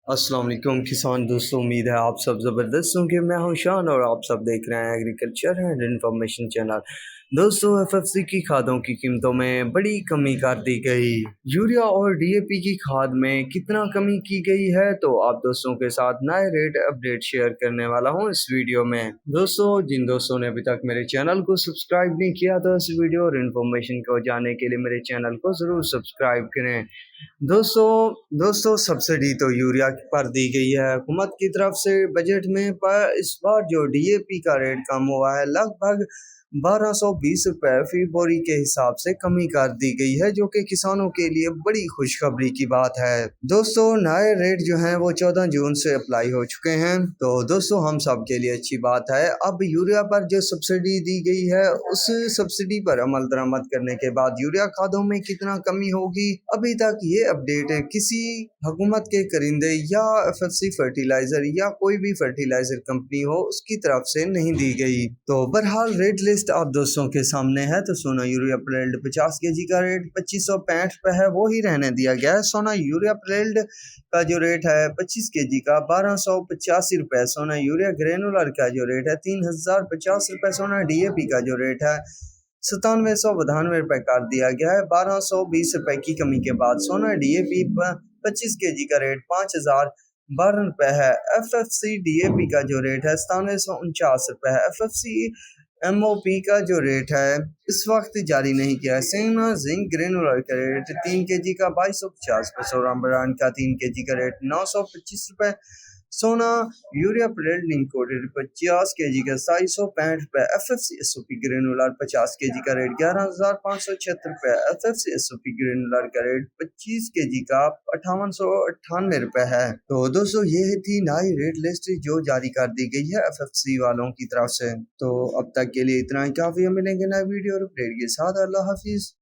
अस्सलाम वालेकुम किसान दोस्तों, उम्मीद है आप सब ज़बरदस्त होंगे। मैं हूं शान और आप सब देख रहे हैं एग्रीकल्चर एंड इन्फॉर्मेशन चैनल। दोस्तों, एफएफसी की खादों की कीमतों में बड़ी कमी कर दी गई। यूरिया और डीएपी की खाद में कितना कमी की गई है, तो आप दोस्तों के साथ नए रेट अपडेट शेयर करने वाला हूं इस वीडियो में। दोस्तों, जिन दोस्तों ने अभी तक मेरे चैनल को सब्सक्राइब नहीं किया तो इस वीडियो और इन्फॉर्मेशन को जानने के लिए मेरे चैनल को ज़रूर सब्सक्राइब करें। दोस्तों सब्सिडी तो यूरिया पर दी गई है हुकूमत की तरफ से बजट में, पर इस बार जो डीएपी का रेट कम हुआ है लगभग 1220 रुपए फी बोरी के हिसाब से कमी कर दी गई है, जो कि किसानों के लिए बड़ी खुशखबरी की बात है। दोस्तों, नए रेट जो हैं वो 14 जून से अप्लाई हो चुके हैं, तो दोस्तों हम सब के लिए अच्छी बात है। अब यूरिया पर जो सब्सिडी दी गई है उस सब्सिडी पर अमल दरामद करने के बाद यूरिया खादों में कितना कमी होगी, अभी तक ये अपडेट किसी हुकूमत के करिंदे या एफएफसी फर्टिलाइजर या कोई भी फर्टिलाइजर कंपनी हो उसकी तरफ से नहीं दी गई। तो बहरहाल रेट लिस्ट आप दोस्तों के सामने है। तो सोना यूरिया प्लेल्ड 50 केजी का रेट 2565 पे है, वो ही रहने दिया गया है। सोना यूरिया प्लेल्ड का जो रेट है 25 केजी का 1285 रुपए। सोना यूरिया ग्रेनुलर का जो रेट है 3050 रुपए। सोना डीएपी का जो रेट है 9792 कर दिया गया है। 1220 रुपए की कमी के बाद सोना डीएपी 25 केजी का रेट 5012 रुपए है। एफएफसी डीएपी का जो रेट है 9749 रुपए है। एफएफसी एमओपी का जो रेट है इस वक्त जारी नहीं किया है। सोना जिंक ग्रेनुलर का रेट 3 केजी का 2250 रुपए। सोना ब्रांड का 3 केजी का रेट 925 रुपए। सोना यूरिया प्लेटिंग कोटेड 50 केजी का 2765 रुपए। एफएफसी एसओपी ग्रेनुलर 50 केजी का रेट 11576 रुपए। एफएफसी एसओपी ग्रेनुलर का रेट 25 केजी का 5898 रुपए है। तो दोस्तों, ये थी नई रेट लिस्ट जो जारी कर दी गई है एफएफसी वालों की तरफ से। तो अब तक के लिए इतना ही काफी है। मिलेंगे नए वीडियो और अपडेट के साथ। अल्लाह हाफिज।